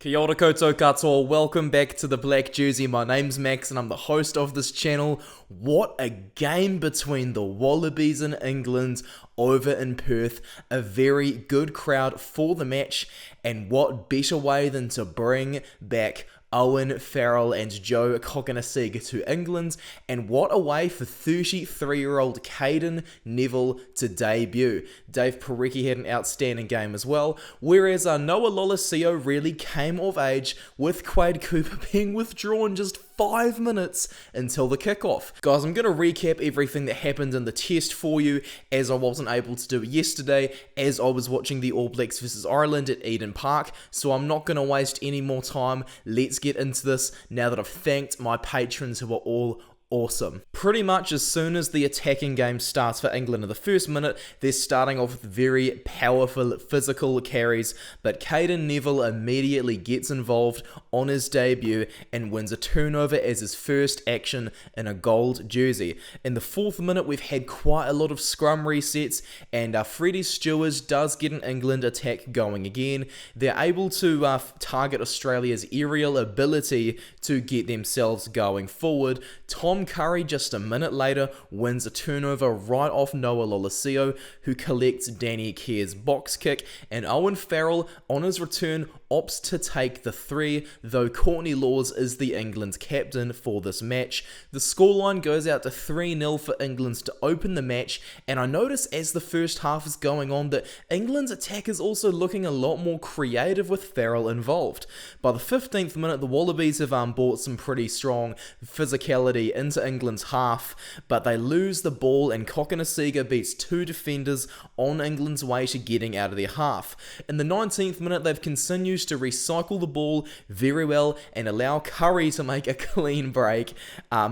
Kia ora koutou katoa, welcome back to the Black Jersey. My name's Max and I'm the host of this channel. What a game between the Wallabies and England over in Perth. A very good crowd for the match, and what better way than to bring back Owen Farrell and Joe Cokanasiga to England, and what a way for 33-year-old Caden Neville to debut. Dave Parecki had an outstanding game as well, whereas Noah Lolesio really came of age, with Quade Cooper being withdrawn just 5 minutes until the kickoff. Guys, I'm going to recap everything that happened in the test for you, as I wasn't able to do it yesterday, as I was watching the All Blacks versus Ireland at Eden Park, so I'm not going to waste any more time. Let's get into this now that I've thanked my patrons who are all awesome. Pretty much as soon as the attacking game starts for England in the first minute, they're starting off with very powerful physical carries, but Caden Neville immediately gets involved on his debut and wins a turnover as his first action in a gold jersey. In the 4th minute, we've had quite a lot of scrum resets, and Freddie Stewart does get an England attack going again. They're able to target Australia's aerial ability to get themselves going forward. Tom Curry, just a minute later, wins a turnover right off Noah Lolesio, who collects Danny Keir's box kick, and Owen Farrell, on his return, opts to take the 3, though Courtney Lawes is the England's captain for this match. The scoreline goes out to 3-0 for England to open the match, and I notice as the first half is going on that England's attack is also looking a lot more creative with Farrell involved. By the 15th minute, the Wallabies have brought some pretty strong physicality into England's half, but they lose the ball and Cokanasiga beats 2 defenders on England's way to getting out of their half. In the 19th minute, they've continued to recycle the ball very well and allow Curry to make a clean break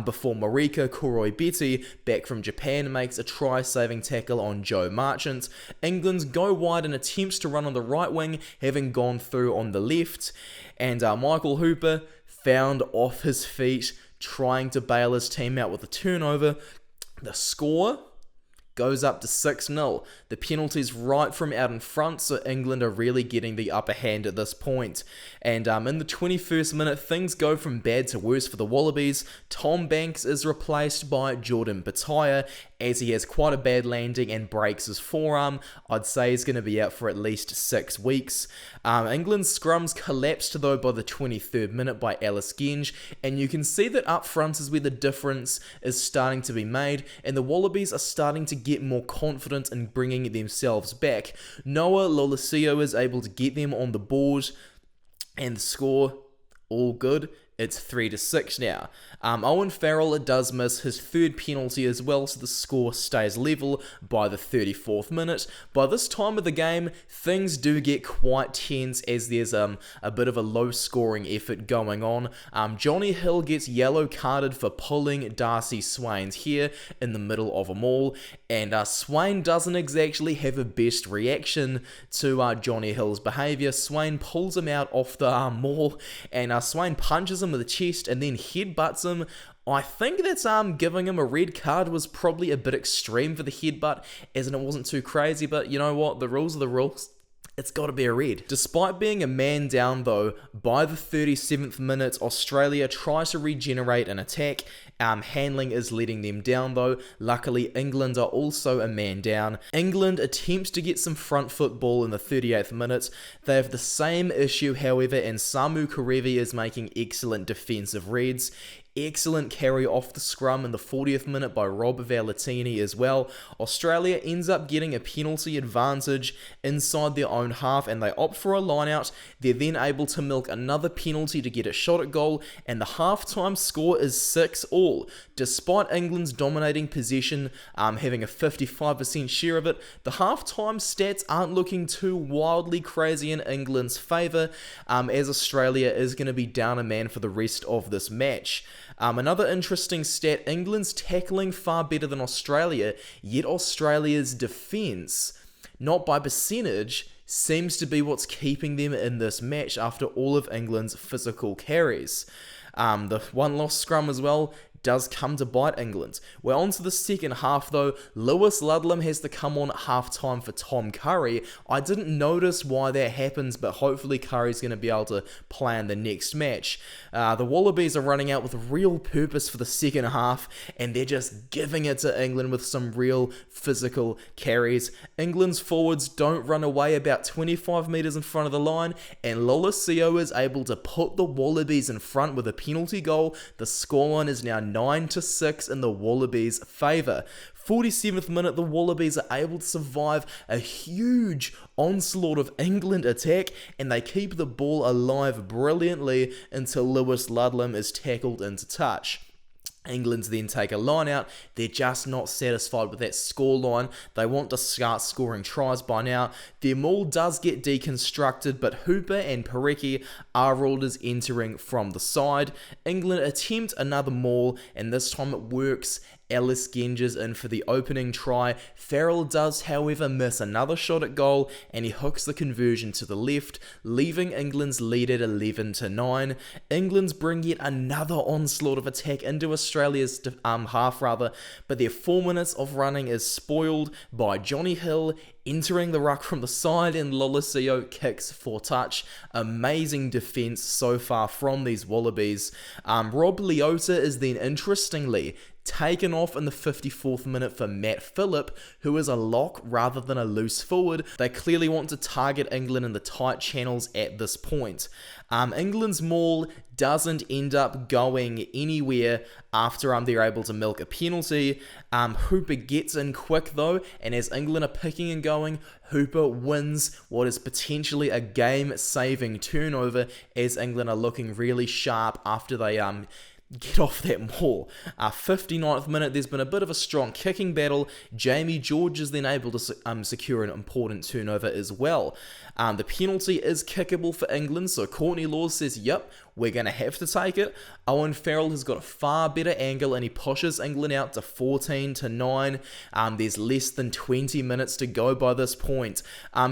before Marika Koroibete, back from Japan, makes a try-saving tackle on Joe Marchant. England go wide and attempts to run on the right wing, having gone through on the left, and Michael Hooper found off his feet, trying to bail his team out with a turnover. The score goes up to 6-0. The penalty's right from out in front, so England are really getting the upper hand at this point. And in the 21st minute, things go from bad to worse for the Wallabies. Tom Banks is replaced by Jordan Bataya, as he has quite a bad landing and breaks his forearm. I'd say he's going to be out for at least 6 weeks. England's scrums collapsed though by the 23rd minute by Alice Genge, and you can see that up front is where the difference is starting to be made, and the Wallabies are starting to get more confident in bringing themselves back. Noah Lolesio is able to get them on the board, and the score, all good. It's 3-6 now. Owen Farrell does miss his 3rd penalty as well, so the score stays level by the 34th minute. By this time of the game, things do get quite tense as there's a bit of a low-scoring effort going on. Johnny Hill gets yellow carded for pulling Darcy Swain's hair in the middle of them all, and Swain doesn't exactly have a best reaction to Johnny Hill's behaviour. Swain pulls him out off the maul, and Swain punches him with the chest and then headbutts him. I think that's giving him a red card was probably a bit extreme for the headbutt, as in it wasn't too crazy, but you know what, the rules are the rules. It's got to be a red. Despite being a man down though, by the 37th minute, Australia tries to regenerate an attack. Handling is letting them down though. Luckily, England are also a man down. England attempts to get some front foot ball in the 38th minute. They have the same issue, however, and Samu Karevi is making excellent defensive reads. Excellent carry off the scrum in the 40th minute by Rob Valetini as well. Australia ends up getting a penalty advantage inside their own half, and they opt for a line-out. They're then able to milk another penalty to get a shot at goal, and the half-time score is 6-all. Despite England's dominating possession, having a 55% share of it, the half-time stats aren't looking too wildly crazy in England's favour, as Australia is going to be down a man for the rest of this match. Another interesting stat, England's tackling far better than Australia, yet Australia's defence, not by percentage, seems to be what's keeping them in this match after all of England's physical carries. The one lost scrum as well does come to bite England. We're on to the second half though. Lewis Ludlam has to come on at half-time for Tom Curry. I didn't notice why that happens, but hopefully Curry's going to be able to play in the next match. The Wallabies are running out with real purpose for the second half, and they're just giving it to England with some real physical carries. England's forwards don't run away about 25 metres in front of the line, and Lolosio is able to put the Wallabies in front with a penalty goal. The scoreline is now 9-6 in the Wallabies' favour. 47th minute, the Wallabies are able to survive a huge onslaught of England attack, and they keep the ball alive brilliantly until Lewis Ludlam is tackled into touch. England's then take a line out. They're just not satisfied with that scoreline. They want to start scoring tries by now. Their maul does get deconstructed, but Hooper and Parecki are ruled as entering from the side. England attempt another maul, and this time it works. Ellis Genges in for the opening try. Farrell does, however, miss another shot at goal, and he hooks the conversion to the left, leaving England's lead at 11-9. England's bring yet another onslaught of attack into Australia's half, but their 4 minutes of running is spoiled by Johnny Hill entering the ruck from the side, and Lolosio kicks for touch. Amazing defence so far from these Wallabies. Rob Leota is then interestingly taken off in the 54th minute for Matt Phillip, who is a lock rather than a loose forward. They clearly want to target England in the tight channels at this point. England's maul doesn't end up going anywhere after they're able to milk a penalty. Hooper gets in quick though, and as England are picking and going, Hooper wins what is potentially a game-saving turnover, as England are looking really sharp after they get off that maul. 59th minute, there's been a bit of a strong kicking battle. Jamie George is then able to secure an important turnover as well. The penalty is kickable for England, so Courtney Laws says, yep, we're going to have to take it. Owen Farrell has got a far better angle, and he pushes England out to 14-9. There's less than 20 minutes to go by this point.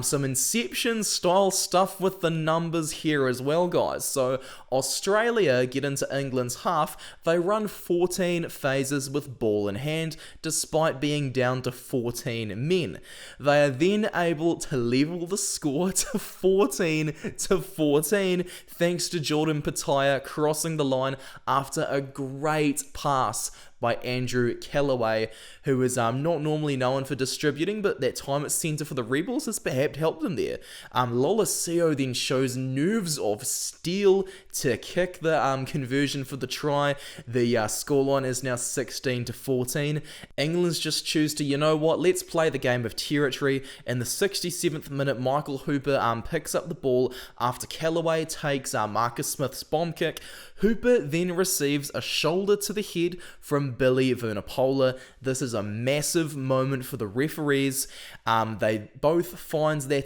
Some Inception style stuff with the numbers here as well, guys. So Australia get into England's half. They run 14 phases with ball in hand, despite being down to 14 men. They are then able to level the score to 14-14, thanks to Jordan Pataya crossing the line after a great pass by Andrew Callaway, who is not normally known for distributing, but that time at centre for the Rebels has perhaps helped him there. Lolosio then shows nerves of steel to kick the conversion for the try. The scoreline is now 16-14. England's just choose to, you know what, let's play the game of territory. In the 67th minute, Michael Hooper picks up the ball after Callaway takes Marcus Smith's bomb kick. Hooper then receives a shoulder to the head from Billy Vunipola. This is a massive moment for the referees. They both find that,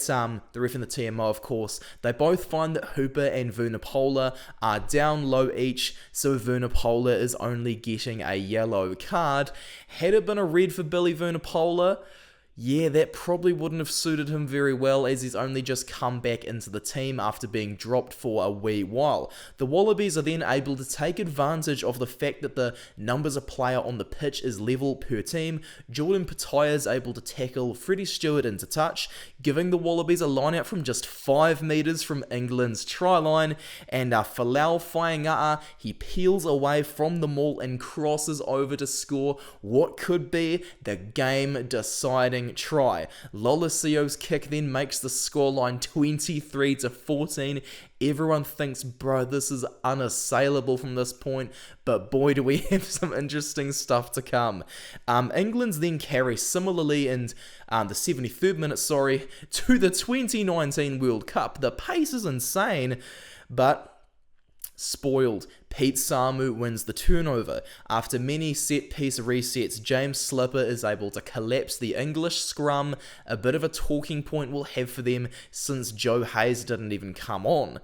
the ref and the TMO of course, they both find that Hooper and Vunipola are down low each, so Vunipola is only getting a yellow card. Had it been a red for Billy Vunipola, yeah, that probably wouldn't have suited him very well, as he's only just come back into the team after being dropped for a wee while. The Wallabies are then able to take advantage of the fact that the numbers of player on the pitch is level per team. Jordan Pataya is able to tackle Freddie Stewart into touch, giving the Wallabies a line out from just 5 metres from England's try line, and Falau Fainga'a, he peels away from the maul and crosses over to score what could be the game-deciding try. Lolosio's kick then makes the scoreline 23-14. Everyone thinks, bro, this is unassailable from this point, but boy, do we have some interesting stuff to come. England's then carry similarly in the 73rd minute, to the 2019 World Cup. The pace is insane, but spoiled. Pete Samu wins the turnover. After many set-piece resets, James Slipper is able to collapse the English scrum, a bit of a talking point we'll have for them since Joe Hayes didn't even come on.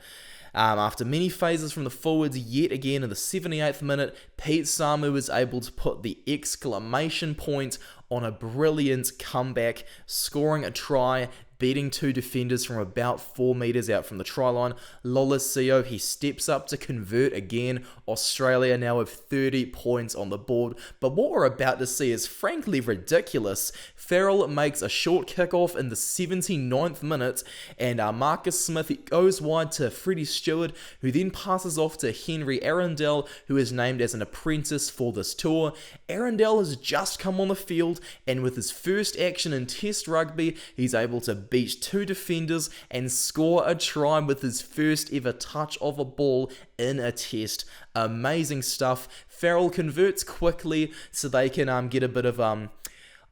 After many phases from the forwards, yet again in the 78th minute, Pete Samu is able to put the exclamation point on a brilliant comeback, scoring a try. beating two defenders from about 4 metres out from the try line. Lolesio, he steps up to convert again. Australia now have 30 points on the board. But what we're about to see is frankly ridiculous. Farrell makes a short kickoff in the 79th minute, and Marcus Smith goes wide to Freddie Stewart, who then passes off to Henry Arundel, who is named as an apprentice for this tour. Arundel has just come on the field, and with his first action in Test rugby, he's able to beat two defenders and score a try with his first ever touch of a ball in a Test. Amazing stuff. Farrell converts quickly so they can get a bit of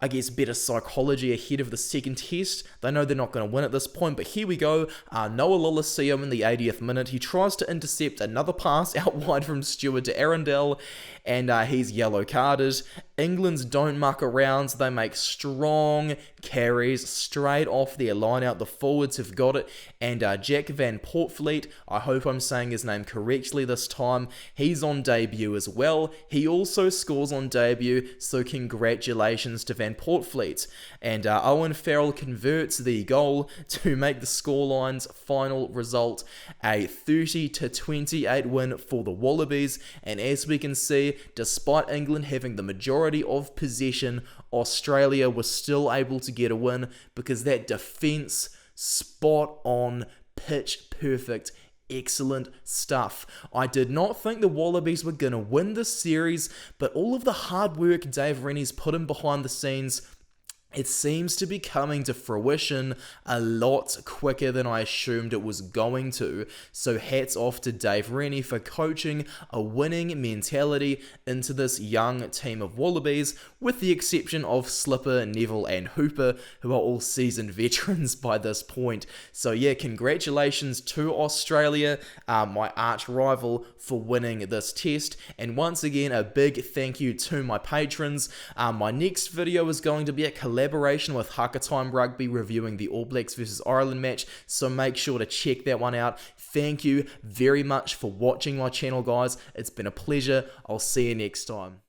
I guess, better psychology ahead of the second test. They know they're not going to win at this point, but here we go. Noah Lolesio in the 80th minute. He tries to intercept another pass out wide from Stewart to Arundel, and he's yellow carded. England's don't muck around. They make strong carries straight off their line out. The forwards have got it, and Jack Van Portfleet, I hope I'm saying his name correctly this time, he's on debut as well. He also scores on debut, so congratulations to Van Portfleet. And Owen Farrell converts the goal to make the scoreline's final result a 30-28 win for the Wallabies. And as we can see, despite England having the majority of possession, Australia was still able to get a win because that defense, spot on, pitch perfect, excellent stuff. I did not think the Wallabies were going to win this series, but all of the hard work Dave Rennie's put in behind the scenes, it seems to be coming to fruition a lot quicker than I assumed it was going to. So hats off to Dave Rennie for coaching a winning mentality into this young team of Wallabies, with the exception of Slipper, Neville and Hooper, who are all seasoned veterans by this point. So yeah, congratulations to Australia, my arch rival, for winning this test. And once again, a big thank you to my patrons. My next video is going to be a collaboration with Haka Time Rugby reviewing the All Blacks versus Ireland match, so make sure to check that one out. Thank you very much for watching my channel, guys. It's been a pleasure. I'll see you next time.